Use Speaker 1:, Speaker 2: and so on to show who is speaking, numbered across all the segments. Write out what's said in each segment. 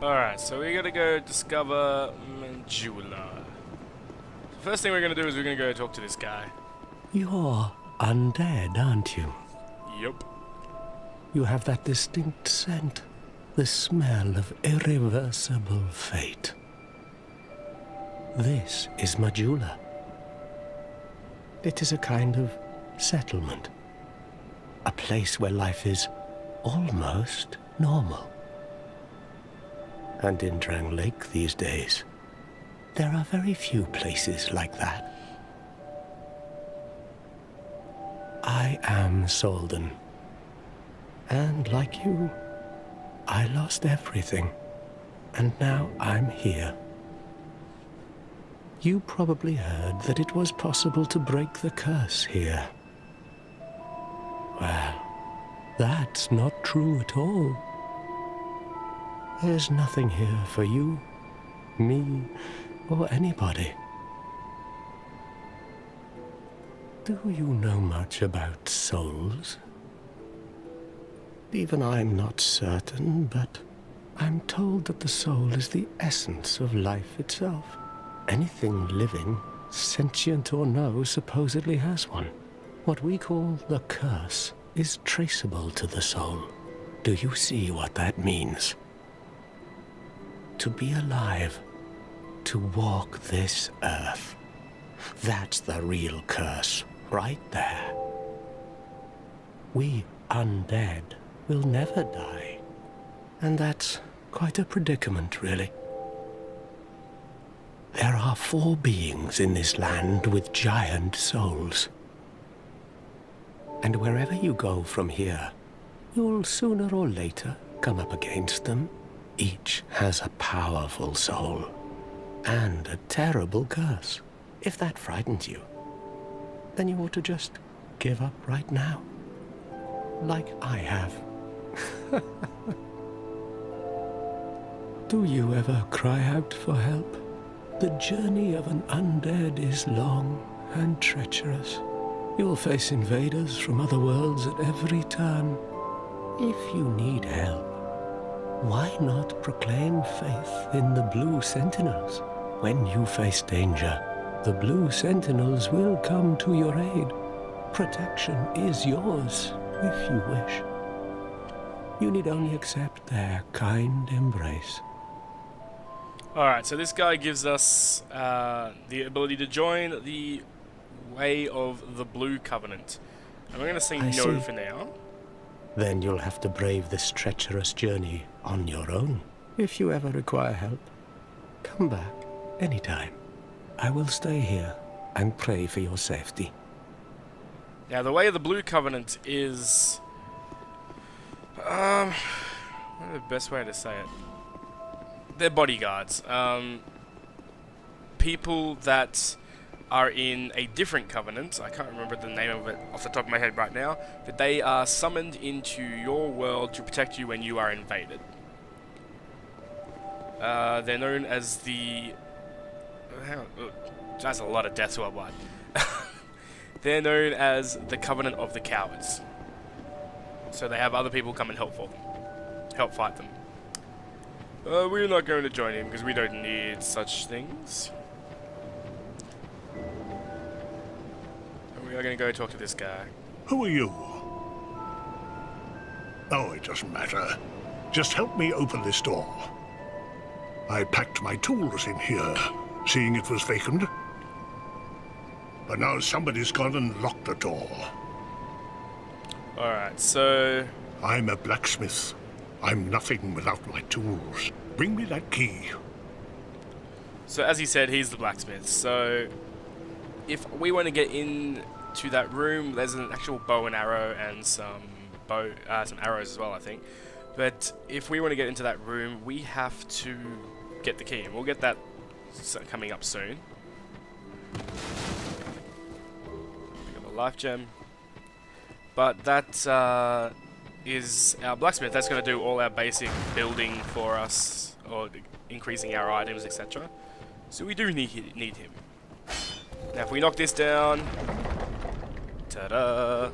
Speaker 1: Alright, so we're gonna go discover Majula. First thing we're gonna do is we're gonna go talk to this guy.
Speaker 2: You're undead, aren't you?
Speaker 1: Yup.
Speaker 2: You have that distinct scent, the smell of irreversible fate. This is Majula. It is a kind of settlement. A place where life is almost normal. And in Drang Lake these days, there are very few places like that. I am Solden. And like you, I lost everything. And now I'm here. You probably heard that it was possible to break the curse here. Well, that's not true at all. There's nothing here for you, me, or anybody. Do you know much about souls? Even I'm not certain, but I'm told that the soul is the essence of life itself. Anything living, sentient or no, supposedly has one. What we call the curse is traceable to the soul. Do you see what that means? To be alive, to walk this earth. That's the real curse, right there. We undead will never die. And that's quite a predicament, really. There are 4 beings in this land with giant souls. And wherever you go from here, you'll sooner or later come up against them. Each has a powerful soul and a terrible curse. If that frightens you, then you ought to just give up right now, like I have. Do you ever cry out for help? The journey of an undead is long and treacherous. You'll face invaders from other worlds at every turn. If you need help, why not proclaim faith in the Blue Sentinels? When you face danger, the Blue Sentinels will come to your aid. Protection is yours, if you wish. You need only accept their kind embrace.
Speaker 1: Alright, so this guy gives us the ability to join the Way of the Blue Covenant. And we're gonna say no for now.
Speaker 2: Then you'll have to brave this treacherous journey on your own. If you ever require help, come back anytime. I will stay here and pray for your safety.
Speaker 1: Now, the Way of the Blue Covenant is... what's the best way to say it? They're bodyguards. People that are in a different covenant, I can't remember the name of it off the top of my head right now, but they are summoned into your world to protect you when you are invaded. They're known as the... that's a lot of death to our blood. They're known as the Covenant of the Cowards. So they have other people come and help fight them. We're not going to join him because we don't need such things. We are going to go talk to this guy.
Speaker 3: Who are you? Oh, it doesn't matter. Just help me open this door. I packed my tools in here, seeing it was vacant. But now somebody's gone and locked the door.
Speaker 1: Alright, so...
Speaker 3: I'm a blacksmith. I'm nothing without my tools. Bring me that key.
Speaker 1: So as he said, he's the blacksmith. So if we want to get into that room, there's an actual bow and arrow and some arrows as well, I think. But if we want to get into that room, we have to get the key, and we'll get that coming up soon. Pick up a life gem. But that is our blacksmith. That's going to do all our basic building for us, or increasing our items, etc. So we do need him. Now if we knock this down, ta-da,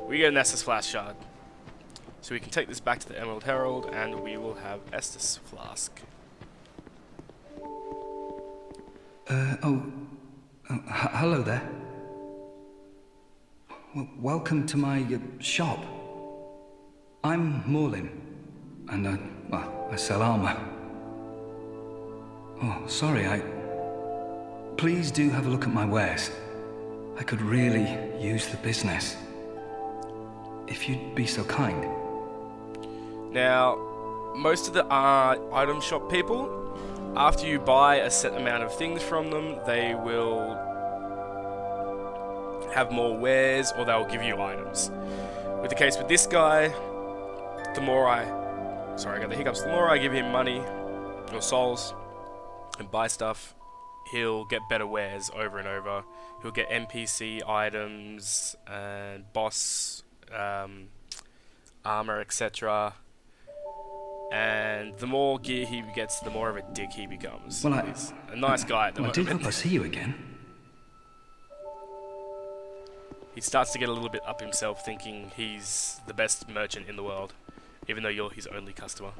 Speaker 1: we get an Estus Flash Shard. So we can take this back to the Emerald Herald, and we will have Estus Flask.
Speaker 4: Hello there. Welcome to my shop. I'm Morlin, and I sell armor. Oh, sorry, Please do have a look at my wares. I could really use the business. If you'd be so kind.
Speaker 1: Now, most of the item shop people, after you buy a set amount of things from them, they will have more wares or they'll give you items. With the case with this guy, the more I got the hiccups, the more I give him money or souls and buy stuff, he'll get better wares over and over. He'll get NPC items and boss armor, etc. And the more gear he gets, the more of a dick he becomes.
Speaker 4: Well,
Speaker 1: he's a nice guy at the moment.
Speaker 4: I do hope I see you again.
Speaker 1: He starts to get a little bit up himself, thinking he's the best merchant in the world, even though you're his only customer.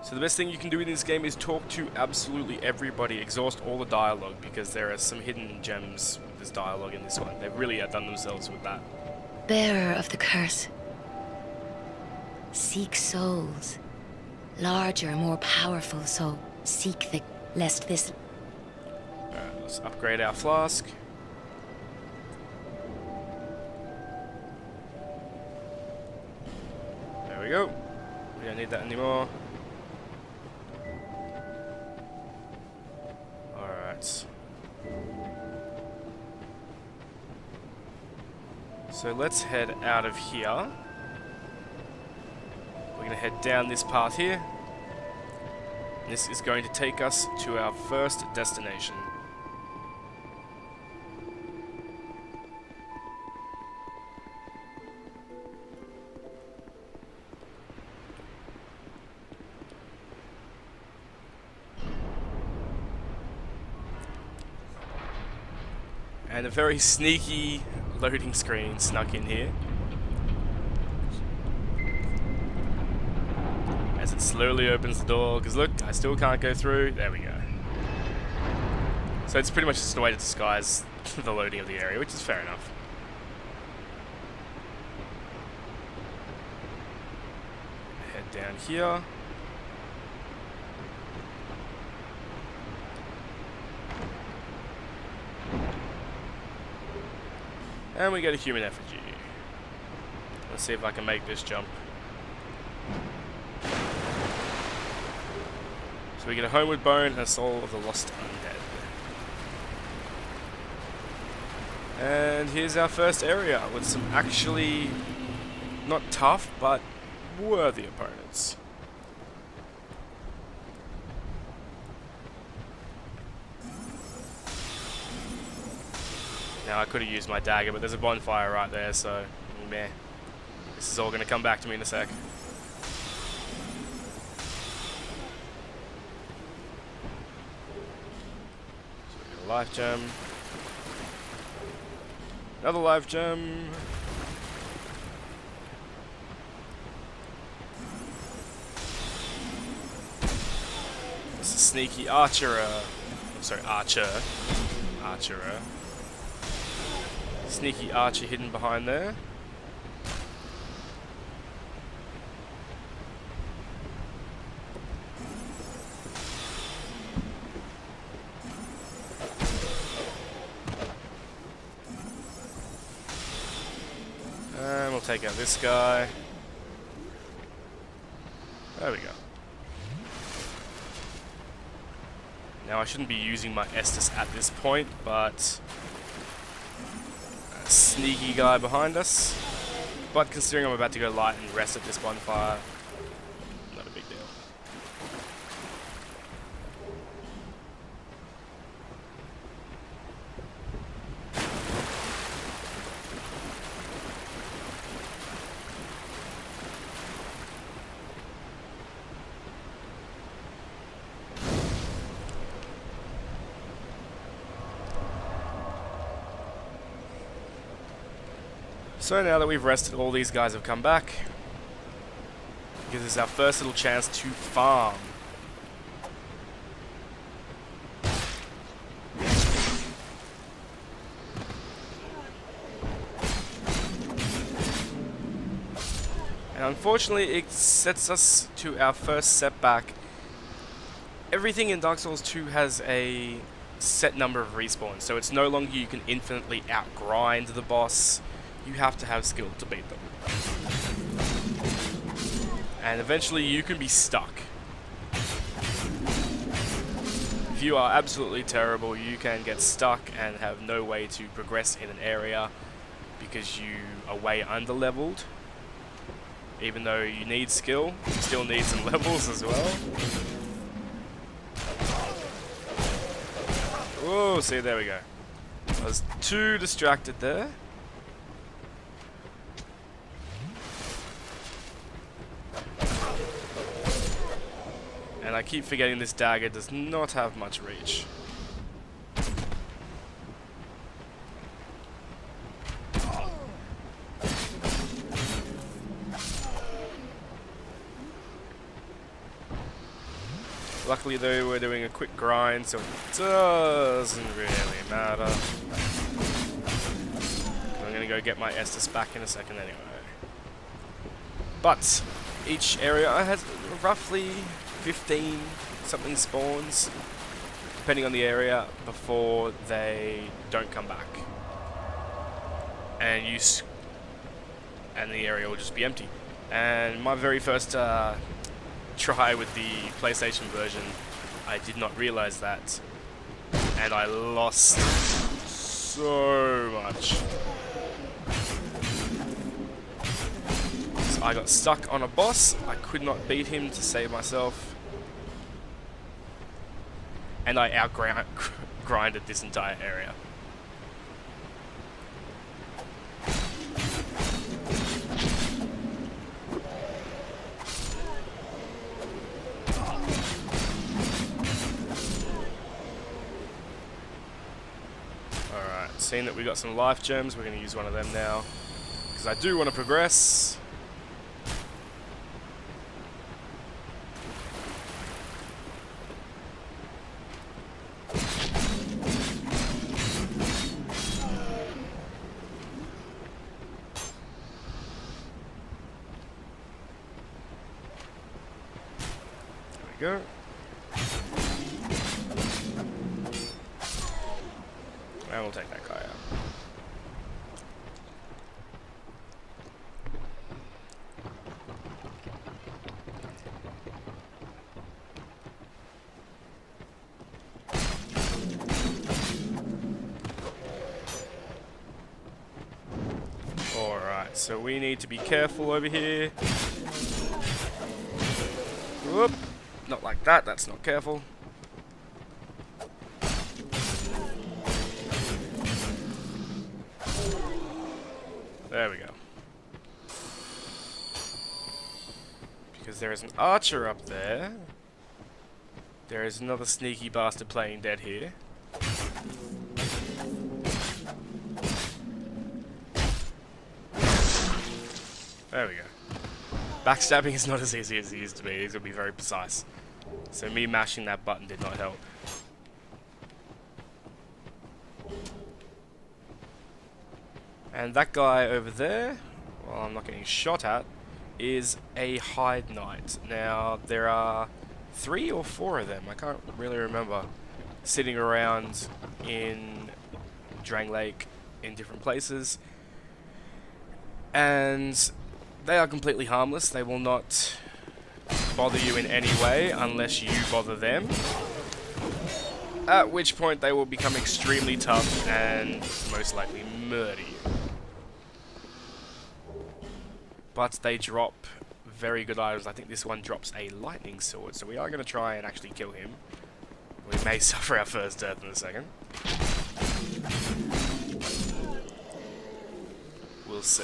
Speaker 1: So the best thing you can do in this game is talk to absolutely everybody, exhaust all the dialogue, because there are some hidden gems with this dialogue in this one. They've really outdone themselves with that.
Speaker 5: Bearer of the curse. Seek souls. Larger, more powerful, so seek the... lest this...
Speaker 1: Alright, let's upgrade our flask. There we go. We don't need that anymore. Alright. So let's head out of here. We're going to head down this path here. This is going to take us to our first destination. And a very sneaky loading screen snuck in here. As it slowly opens the door, because look, I still can't go through. There we go. So it's pretty much just a way to disguise the loading of the area, which is fair enough. Head down here. And we get a human effigy. Let's see if I can make this jump. So we get a homeward bone and a soul of the lost undead. And here's our first area with some actually not tough but worthy opponents. Now I could have used my dagger, but there's a bonfire right there, so meh. This is all going to come back to me in a sec. So we get a life gem. Another life gem. This is a sneaky archerer. Archerer. Sneaky archer hidden behind there. And we'll take out this guy. There we go. Now I shouldn't be using my Estus at this point, but sneaky guy behind us, but considering I'm about to go light and rest at this bonfire, not a big deal. So now that we've rested, all these guys have come back. Gives us our first little chance to farm. And unfortunately, it sets us to our first setback. Everything in Dark Souls 2 has a set number of respawns, so it's no longer you can infinitely outgrind the boss. You have to have skill to beat them. And eventually you can be stuck. If you are absolutely terrible, you can get stuck and have no way to progress in an area because you are way under-leveled. Even though you need skill, you still need some levels as well. Oh, see, there we go. I was too distracted there. And I keep forgetting this dagger does not have much reach. Luckily though, we're doing a quick grind, so it doesn't really matter. I'm gonna go get my Estus back in a second anyway. But each area has roughly 15 something spawns, depending on the area, before they don't come back. And the area will just be empty. And my very first try with the PlayStation version, I did not realize that, and I lost so much. So I got stuck on a boss, I could not beat him to save myself, and I outgrinded this entire area. Seeing that we got some life gems, we're going to use one of them now, because I do want to progress. There we go. And we'll take that guy out. Alright, so we need to be careful over here. Whoop! Not like that, that's not careful. There we go. Because there is an archer up there. There is another sneaky bastard playing dead here. There we go. Backstabbing is not as easy as it used to be. It's going to be very precise. So me mashing that button did not help. And that guy over there, well, I'm not getting shot at, is a Hide Knight. Now, there are 3 or 4 of them, I can't really remember, sitting around in Drang Lake in different places. And they are completely harmless. They will not bother you in any way unless you bother them. At which point they will become extremely tough and most likely murder you. But they drop very good items. I think this one drops a lightning sword, so we are going to try and actually kill him. We may suffer our first death in a second. We'll see.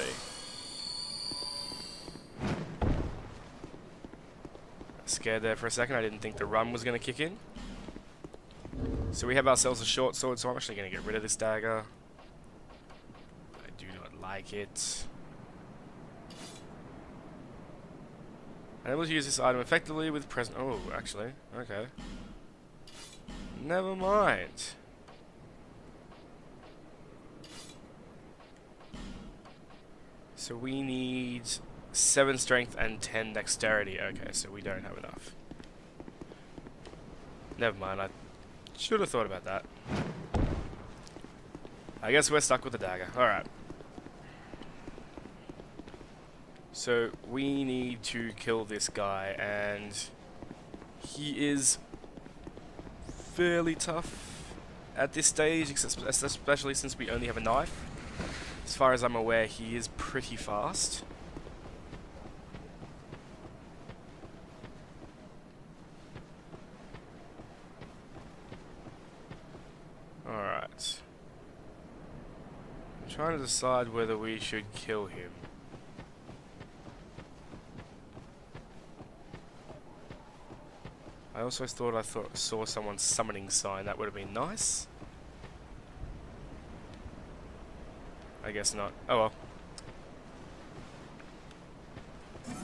Speaker 1: Scared there for a second. I didn't think the run was going to kick in. So we have ourselves a short sword, so I'm actually going to get rid of this dagger. I do not like it. Able to use this item effectively with present. Oh, actually, okay. Never mind. So we need 7 strength and 10 dexterity. Okay, so we don't have enough. Never mind, I should have thought about that. I guess we're stuck with the dagger. Alright. So we need to kill this guy, and he is fairly tough at this stage, especially since we only have a knife. As far as I'm aware, he is pretty fast. Alright. I'm trying to decide whether we should kill him. I also thought I saw someone's summoning sign. That would have been nice. I guess not. Oh well.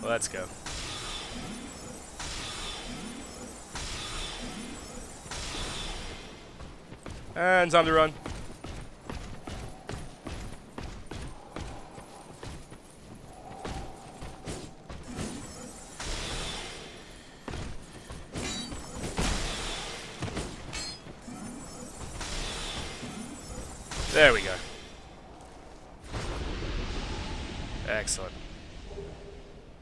Speaker 1: Well, let's go. And time to run. There we go. Excellent.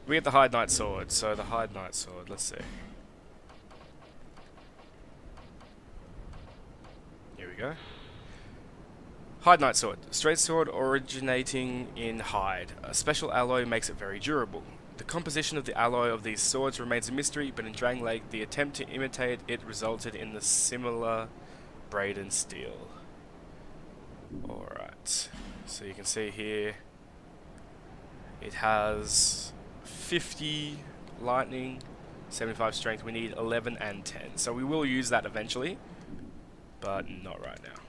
Speaker 1: We get the Hide Knight Sword, so the Hide Knight Sword, let's see. Here we go. Hide Knight Sword. Straight sword originating in hide. A special alloy makes it very durable. The composition of the alloy of these swords remains a mystery, but in Dragon Lake, the attempt to imitate it resulted in the similar braided steel. Alright, so you can see here it has 50 lightning, 75 strength. We need 11 and 10, so we will use that eventually, but not right now.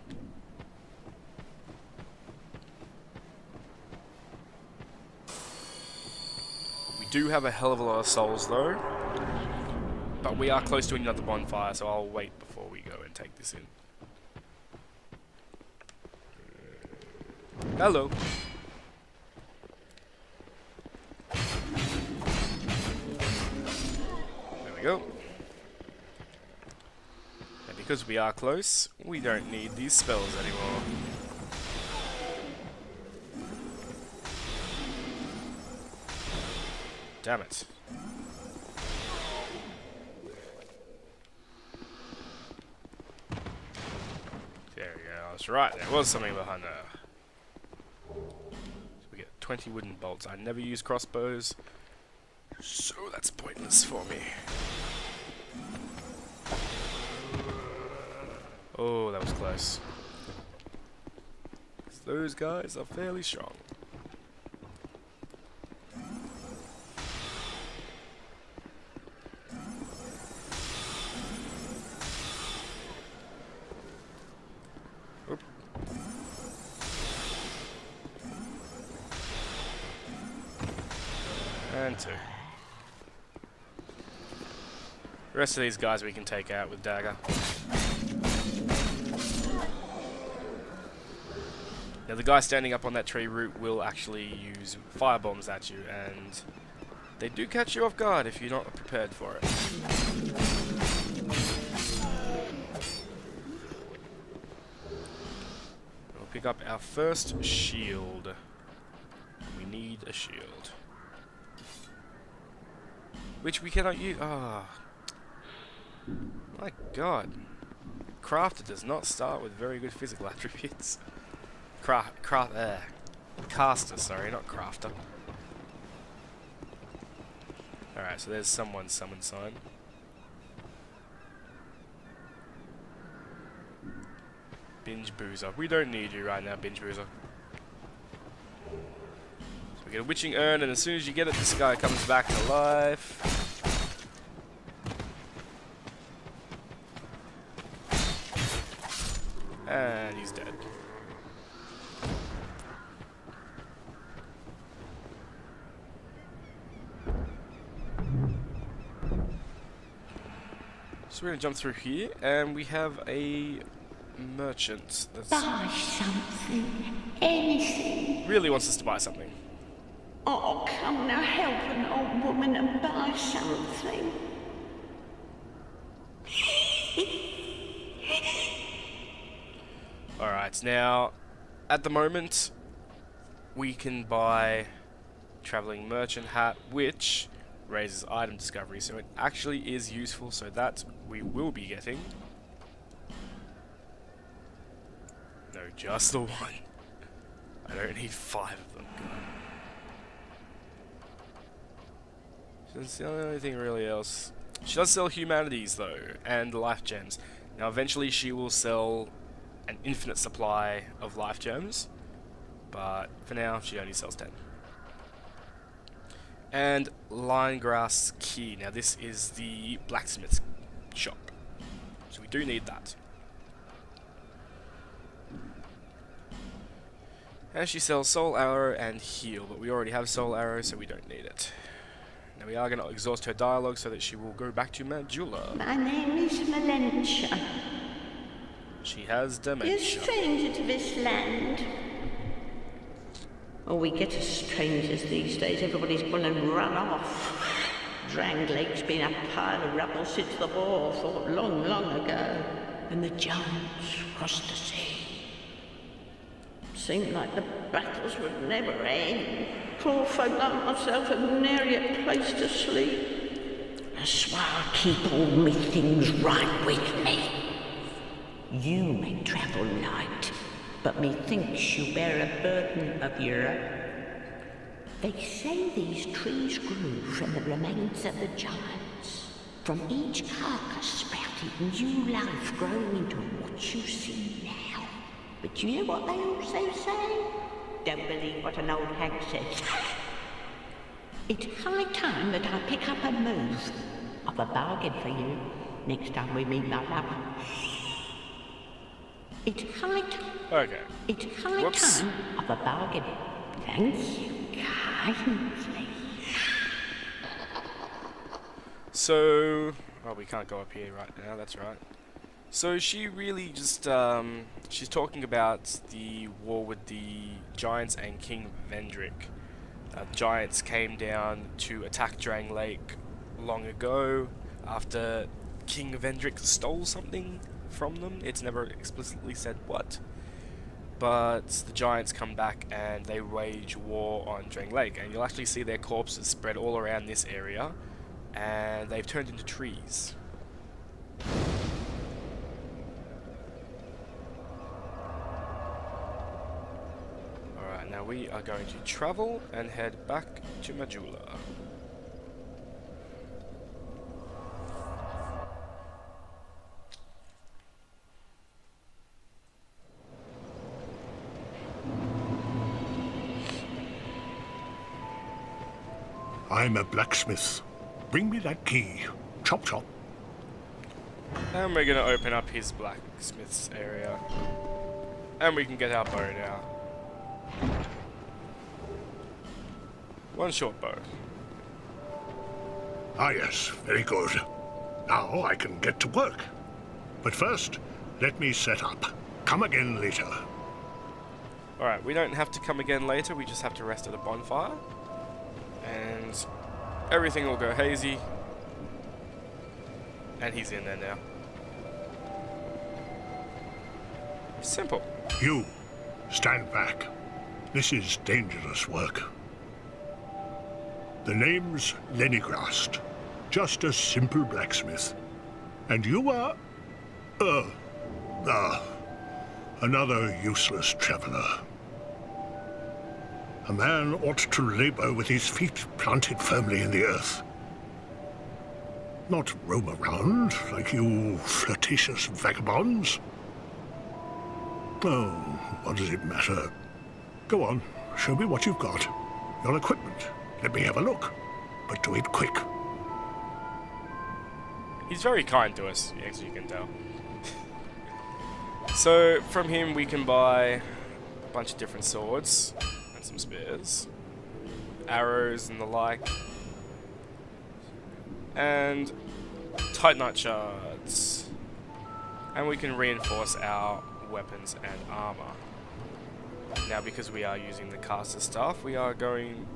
Speaker 1: We do have a hell of a lot of souls though, but we are close to another bonfire, so I'll wait before we go and take this in. Hello. There we go. And because we are close, we don't need these spells anymore. Damn it. There we go. I was right. There was something behind there. 20 wooden bolts. I never use crossbows, so that's pointless for me. Oh, that was close. Those guys are fairly strong. Oop. And 2. The rest of these guys we can take out with dagger. Now the guy standing up on that tree root will actually use fire bombs at you, and they do catch you off guard if you're not prepared for it. We'll pick up our first shield. We need a shield. Which we cannot use. Ah, oh. My god. Crafter does not start with very good physical attributes. Caster, sorry, not crafter. Alright, so there's someone's summon sign. Binge Boozer. We don't need you right now, Binge Boozer. So we get a witching urn, and as soon as you get it, this guy comes back to life. And he's dead. So we're gonna jump through here, and we have a merchant that's
Speaker 6: Buy something, anything.
Speaker 1: really wants us to buy something.
Speaker 6: Oh, come now, help an old woman and buy something.
Speaker 1: Alright, now, at the moment, we can buy Traveling Merchant Hat, which raises item discovery, so it actually is useful, so that we will be getting. No, just the one. I don't need 5 of them. That's the only thing really else. She does sell humanities though, and life gems. Now eventually she will sell an infinite supply of life gems, but for now she only sells 10. And line grass key. Now this is the blacksmith's shop, so we do need that. And she sells soul arrow and heal, but we already have soul arrow, so we don't need it. Now we are going to exhaust her dialogue so that she will go back to Majula.
Speaker 6: My name is Melentia.
Speaker 1: She has
Speaker 6: You're a
Speaker 1: dementia.
Speaker 6: stranger to this land. Oh, we get as strangers these days. Everybody's gone and run off. Dranglake's been a pile of rubble since the war fought long, long ago. And the giants crossed the sea. Seemed like the battles would never end. Poor folk like myself have nary a place to sleep. That's why I keep all me things right with me. You may travel light, but methinks you bear a burden of your own. They say these trees grew from the remains of the giants. From each carcass sprouted new life growing into what you see now. But you know what they also say? Don't believe what an old hag says. It's high time that I pick up a move. I've a bargain for you next time we meet, my love. It's high time.
Speaker 1: Okay.
Speaker 6: It's high
Speaker 1: Whoops.
Speaker 6: time of a bargain. Thank you kindly.
Speaker 1: So, oh, we can't go up here right now, that's right. So she really just, she's talking about the war with the giants and King Vendrick. Giants came down to attack Drang Lake long ago after King Vendrick stole something from them. It's never explicitly said what. But the giants come back and they wage war on Drang Lake, and you'll actually see their corpses spread all around this area, and they've turned into trees. Alright, now we are going to travel and head back to Majula.
Speaker 3: I'm a blacksmith. Bring me that key. Chop chop.
Speaker 1: And we're gonna open up his blacksmith's area. And we can get our bow now. One short bow.
Speaker 3: Ah yes, very good. Now I can get to work. But first, let me set up. Come again later.
Speaker 1: Alright, we don't have to come again later, we just have to rest at a bonfire. And everything will go hazy. And he's in there now. Simple.
Speaker 3: You, stand back. This is dangerous work. The name's Lenigrast. Just a simple blacksmith. And you are... another useless traveler. A man ought to labor with his feet planted firmly in the earth. Not roam around like you flirtatious vagabonds. Oh, what does it matter? Go on, show me what you've got. Your equipment. Let me have a look. But do it quick.
Speaker 1: He's very kind to us, as you can tell. So, from him we can buy a bunch of different swords. Some spears, arrows and the like, and Titanite shards. And we can reinforce our weapons and armor. Now, because we are using the caster staff, we are going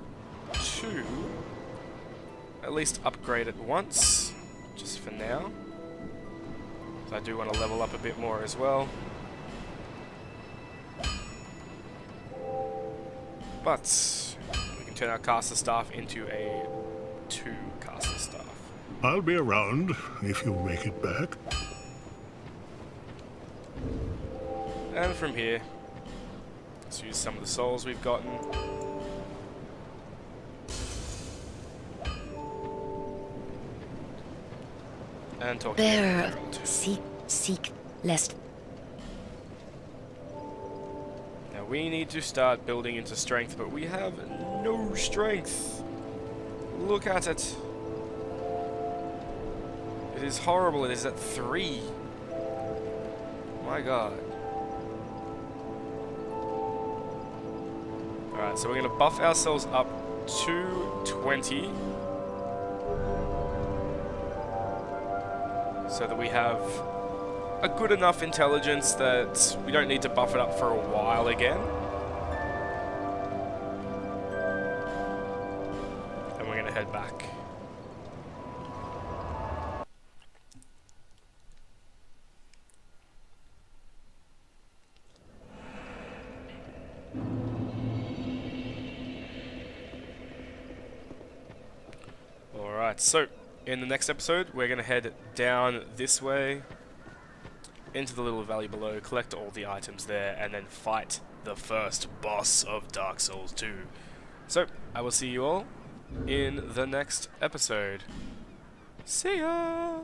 Speaker 1: to at least upgrade it once, just for now. So I do want to level up a bit more as well. But we can turn our caster staff into a 2 caster staff.
Speaker 3: I'll be around if you make it back.
Speaker 1: And from here, let's use some of the souls we've gotten. And talking
Speaker 5: Bearer
Speaker 1: to
Speaker 5: of seek, lest.
Speaker 1: Now we need to start building into strength, but we have no strength. Look at it. It is horrible. It is at 3. My god. Alright, so we're going to buff ourselves up to 20. So that we have a good enough intelligence that we don't need to buff it up for a while again. And we're going to head back. Alright, so in the next episode, we're going to head down this way into the little valley below, collect all the items there, and then fight the first boss of Dark Souls 2. So, I will see you all in the next episode. See ya!